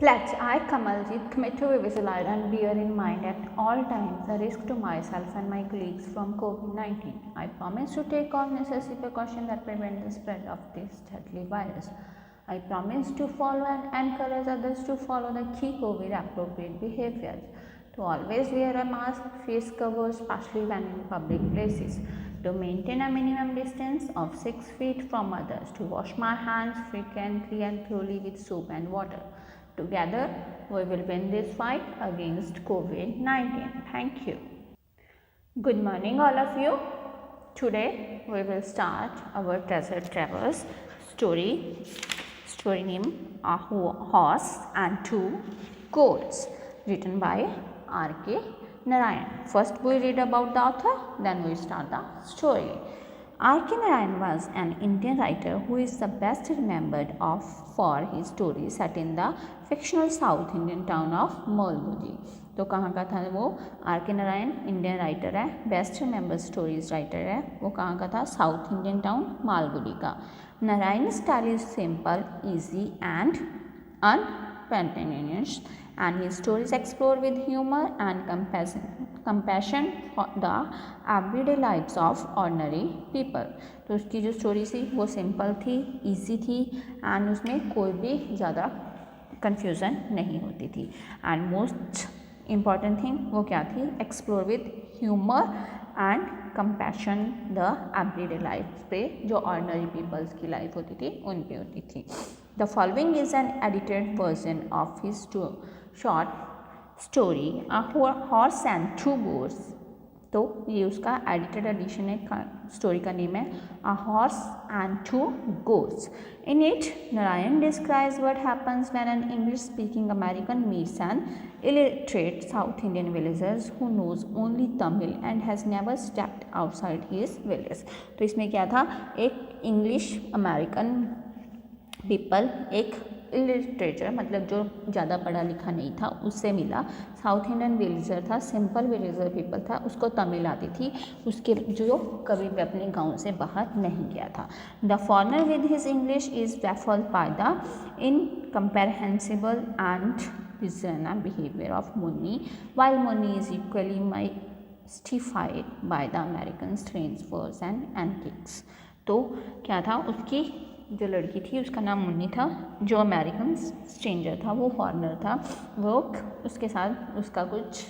Pledge. I, Kamaljeet, commit to visualize and bear in mind at all times the risk to myself and my colleagues from COVID-19. I promise to take all necessary precautions that prevent the spread of this deadly virus. I promise to follow and encourage others to follow the key COVID appropriate behaviors. To always wear a mask, face cover, especially when in public places. To maintain a minimum distance of 6 feet from others. To wash my hands frequently and thoroughly with soap and water. Together, we will win this fight against COVID-19. Thank you. Good morning, all of you. Today, we will start our treasure travels story. Story name: A Horse and Two Goats, written by R.K. Narayan. First, we read about the author, then we start the story. R.K. Narayan was an Indian writer who is the best remembered for his stories set in the fictional South Indian town of Malgudi. तो कहाँ का था वो? R.K. Narayan Indian writer है, best remember stories writer है. वो कहाँ का था? साउथ इंडियन टाउन मालगुडी का. Narayan style is simple, easy and unpretentious, and his stories explore with humor and compassion for the everyday lives of ordinary people. तो उसकी जो स्टोरी थी वो सिंपल थी, इजी थी एंड उसमें कोई भी ज़्यादा कन्फ्यूज़न नहीं होती थी. एंड मोस्ट इम्पॉर्टेंट थिंग वो क्या थी? Explore with humour and compassion the everyday life पे, जो ऑर्डिनरी पीपल्स की लाइफ होती थी उन पे होती थी. The following is an edited version of his short story, A Horse and Two Goats. तो ये उसका एडिटेड एडिशन है. स्टोरी का नेम है A Horse and Two Goats. In it, Narayan describes what happens when an English-speaking American meets an illiterate South Indian villager who knows only Tamil and has never stepped outside his village. तो इसमें क्या था? एक English American people एक इलिटरेचर, मतलब जो ज़्यादा पढ़ा लिखा नहीं था, उससे मिला. साउथ इंडियन विलेजर था, सिंपल विलेजर पीपल था, उसको तमिल आती थी, उसके जो कभी भी अपने गांव से बाहर नहीं गया था. The foreigner with his English is baffled by the incomprehensible and bizarre behavior of Munni, while Munni is equally mystified by the American strange words and antics. तो क्या था? उसकी जो लड़की थी उसका नाम मुन्नी था, जो अमेरिकन स्ट्रेंजर था, वो फॉरेनर था, वो उसके साथ उसका कुछ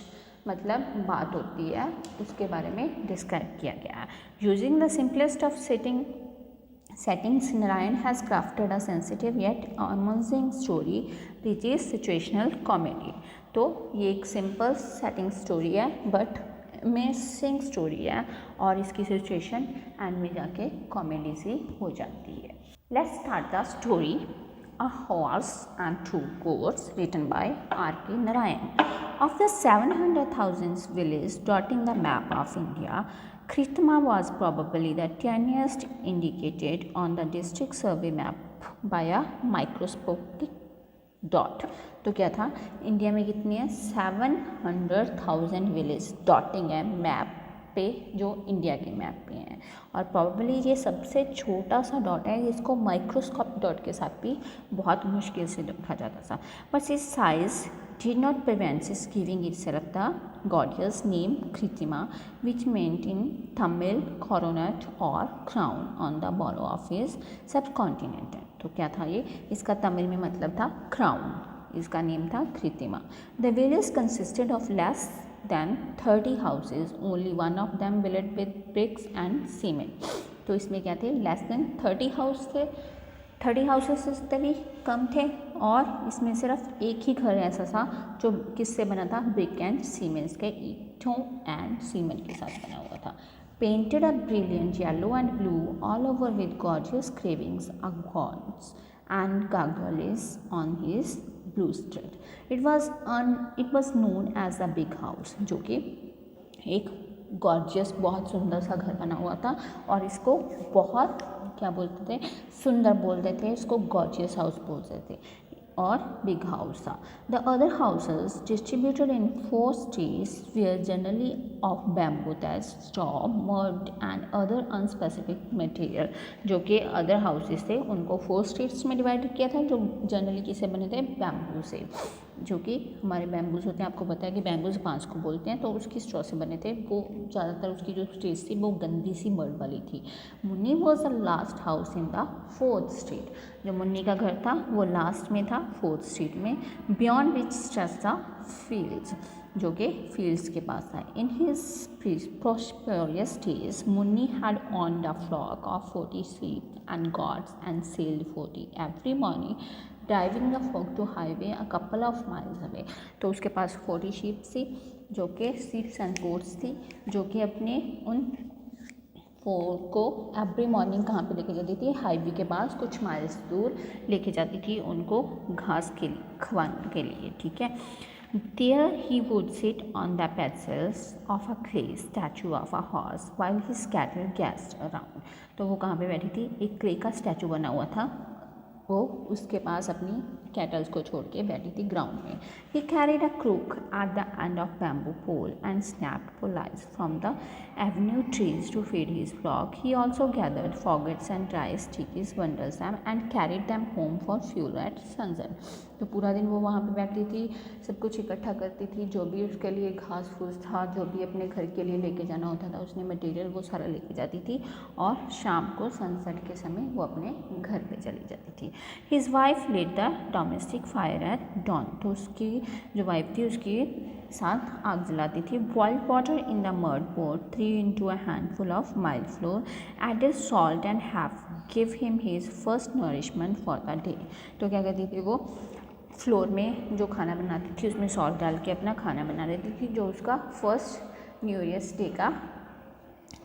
मतलब बात होती है, उसके बारे में डिस्क्राइब किया गया है. Using the simplest of settings, Narayan has crafted a sensitive yet amusing story which is situational comedy. तो ये एक सिंपल सेटिंग स्टोरी है बट अमेजिंग स्टोरी है, और इसकी सिचुएशन एंड में जाके कॉमेडी सी हो जाती है. Let's start the story. A Horse and Two Goats, written by R.K. Narayan. Of the 700,000 villages dotting the map of India, Kritma was probably the tiniest indicated on the district survey map by a microscopic dot. तो क्या था? India में कितनी है? 700,000 village डॉटिंग है map पे, जो India के मैप पे हैं, और प्रॉबेबली ये सबसे छोटा सा डॉट है जिसको माइक्रोस्कोप डॉट के साथ भी बहुत मुश्किल से देखा जाता था. बट इस size did not prevent its giving itself the gorgeous name Kritima, which meant in Tamil coronet or crown on the border of his subcontinent. तो क्या था ये? इसका तमिल में मतलब था क्राउन, इसका नेम था कृतिमा. The village consisted of less than 30 houses, only one of them built with bricks and cement. तो इसमें क्या थे? लेस देन 30 हाउस थे, 30 हाउसेस से भी कम थे, और इसमें सिर्फ एक ही घर ऐसा था जो किससे बना था? ब्रिक एंड सीमेंट्स के, ईंटों एंड सीमेंट के साथ बना हुआ था. Painted a brilliant yellow and blue all over with gorgeous carvings, gods and gargoyles on his blue street. It was known as the big house, जो कि एक गॉर्जियस बहुत सुंदर सा घर बना हुआ था, और इसको बहुत क्या बोलते थे? सुंदर बोलते थे, इसको गॉर्जियस हाउस बोलते थे. और big house था. The other houses distributed in 4 states were generally of bamboo, that's straw, mud and other unspecific material. जो कि other houses थे उनको 4 states में divided किया था जो generally किससे बने थे, बैम्बू से, जो कि हमारे बैम्बूज होते हैं, आपको पता है कि बैम्बूज बांस को बोलते हैं, तो उसकी स्ट्रॉ से बने थे वो. ज़्यादातर उसकी जो स्टेज थी वो गंदी सी मड वाली थी. Munni was the last house in the 4th state. जो मुन्नी का घर था वो लास्ट में था 4th स्टेट में. Beyond which stretch the fields, जो कि फील्ड्स के पास था. In his prosperous days Munni had owned a flock of 40 sheep and goats and sailed 40 every morning driving the flock to highway a couple of miles away. तो उसके पास 40 sheep थी जो कि sheeps and goats थी, जो कि अपने उन फोर को एवरी मॉर्निंग कहाँ पे लेके जाती थी, हाईवे के पास कुछ माइल्स दूर लेके जाती थी उनको घास के लिए खवाने के लिए. ठीक है. There he would sit on the pedestals of a clay statue of a horse while his cattle gazed around. तो वो कहाँ पे बैठी थी, एक क्ले का स्टैचू बना हुआ था, वो उसके पास अपनी कैटल्स को छोड़ के बैठी थी ग्राउंड में. He carried a crook at the end of bamboo pole and snapped police from the avenue trees to feed his flock. He also gathered faggots and dry sticks, bundles them and carried them home for fuel at sunset. तो पूरा दिन वो वहाँ पे बैठती थी, सब कुछ इकट्ठा करती थी, जो भी उसके लिए घास फूस था, जो भी अपने घर के लिए लेके जाना होता था उसने मटेरियल वो सारा लेके जाती थी, और शाम को सनसेट के समय वो अपने घर पे चली जाती थी. His wife led the domestic fire at dawn. तो उसकी जो वाइफ थी उसके साथ आग जलाती थी. Boiled water in the mud pour 3 into a handful of mild flour, added salt and half give him his first nourishment for the day. तो क्या करती थी वो, फ्लोर में जो खाना बनाती थी उसमें सॉल्ट डाल के अपना खाना बना देती थी, जो उसका फर्स्ट न्यू ईयर्स डे का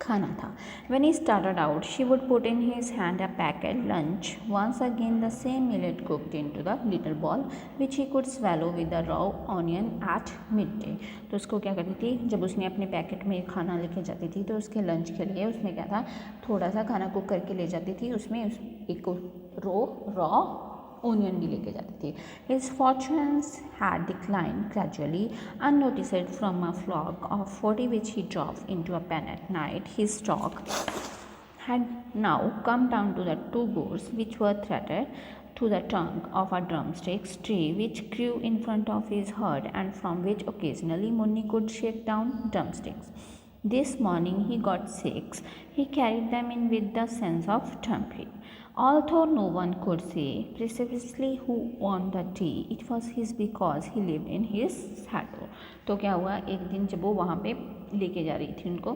खाना था. When he started out, she would put in his hand a packet lunch, once again the same millet cooked into the little ball, which he could swallow with the raw onion at midday. तो उसको क्या करती थी, जब उसने अपने packet में खाना लेके जाती थी तो उसके लंच के लिए उसमें क्या था, थोड़ा सा खाना कुक करके ले जाती थी, उसमें एक रॉ ओनियन भी लेके जाती थी. His fortunes had declined gradually, unnoticed from a flock of 40 which he dropped into a pen at night. His stock had now come down to the 2 goats which were threaded to the trunk of a drumstick tree which grew in front of his herd and from which occasionally Munni could shake down drumsticks. This morning he got 6. He carried them in with the sense of triumph. Although no one could say precisely who owned the tree, it was his because he lived in his shadow. तो क्या हुआ, एक दिन जब वो वहाँ पे लेके जा रही थी उनको,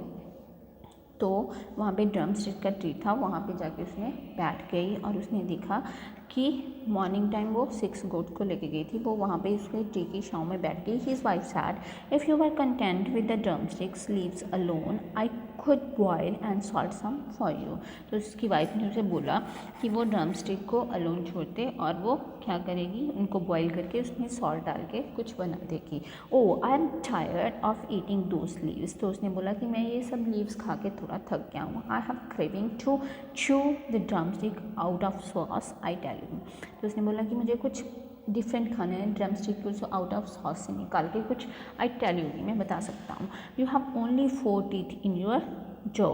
तो वहाँ पे ड्रम स्टिक का ट्री था, वहाँ पे जाके उसने बैठ गई और उसने देखा कि मॉर्निंग टाइम वो 6 गोट को लेके गई थी, वो वहाँ पे उसके ट्री की छाँव में बैठ गई. His wife said, if you were content with the drum sticks leaves alone I could boil and salt some for you. तो उसकी वाइफ ने उसे बोला कि वो ड्रम स्टिक को अलोन छोड़ते और वो क्या करेगी, उनको बॉयल करके उसमें सॉल्ट डाल के कुछ बना देगी. Oh I am tired of eating those leaves. तो उसने बोला कि मैं ये सब लीव्स खा के थोड़ा थक गया हूँ. I have craving to chew the drumstick out of sauce I tell you. तो उसने बोला कि मुझे कुछ डिफरेंट खाने हैं, ड्रम स्टिक को आउट ऑफ सॉस से निकाल के कुछ आई टेल यू, मैं बता सकता हूँ. You have only 4 teeth in your jaw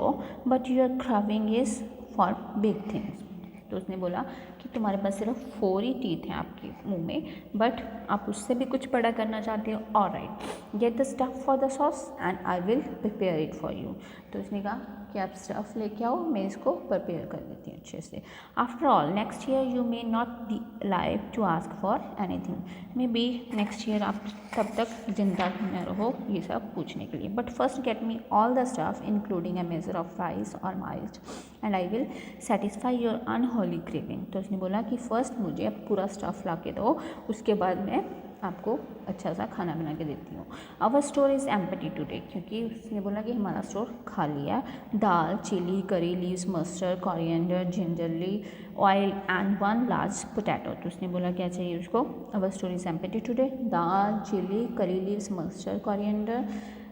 but your craving is for big things. तो उसने बोला कि तुम्हारे पास सिर्फ 4 ही टीथ हैं आपके मुंह में, बट आप उससे भी कुछ बड़ा करना चाहते हो. Alright, get the stuff for the sauce and I will prepare it for you. तो उसने कहा कि आप स्टफ़ लेके आओ, मैं इसको प्रिपेयर कर देती हूँ अच्छे से. After all next year you may not be live to ask for anything. Maybe next year आप तब तक जिंदा न रहो ये सब पूछने के लिए. But first get me all the stuff including a measure of rice और miles and I will satisfy your unholy craving. तो उसने बोला कि फ़र्स्ट मुझे अब पूरा स्टफ़ ला के दो, उसके बाद मैं आपको अच्छा सा खाना बना के देती हूँ. Our store is empty today, क्योंकि उसने बोला कि हमारा स्टोर खाली है. Dal, chilli, curry leaves, mustard, coriander, gingelly oil and 1 large potato. तो उसने बोला क्या चाहिए उसको, our store is empty today, dal, chilli, curry leaves, mustard, coriander,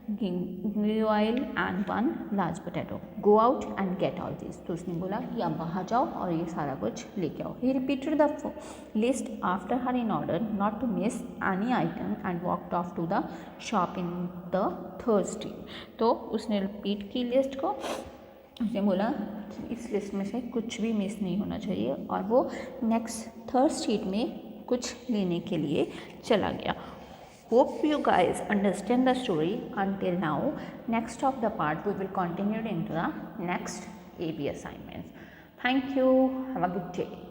gingelly oil and 1 large potato, go out and get all this. तो उसने बोला कि अब बाहर जाओ और ये सारा कुछ लेके आओ। He repeated the list after her in order not to miss any item and walked off to the shop in the third street. तो उसने रिपीट की लिस्ट को, उसने बोला कि इस लिस्ट में से कुछ भी मिस नहीं होना चाहिए, और वो नेक्स्ट थर्ड स्ट्रीट में कुछ लेने के लिए चला गया। Hope you guys understand the story until now. Next of the part we will continue into the next AB assignments. Thank you. Have a good day.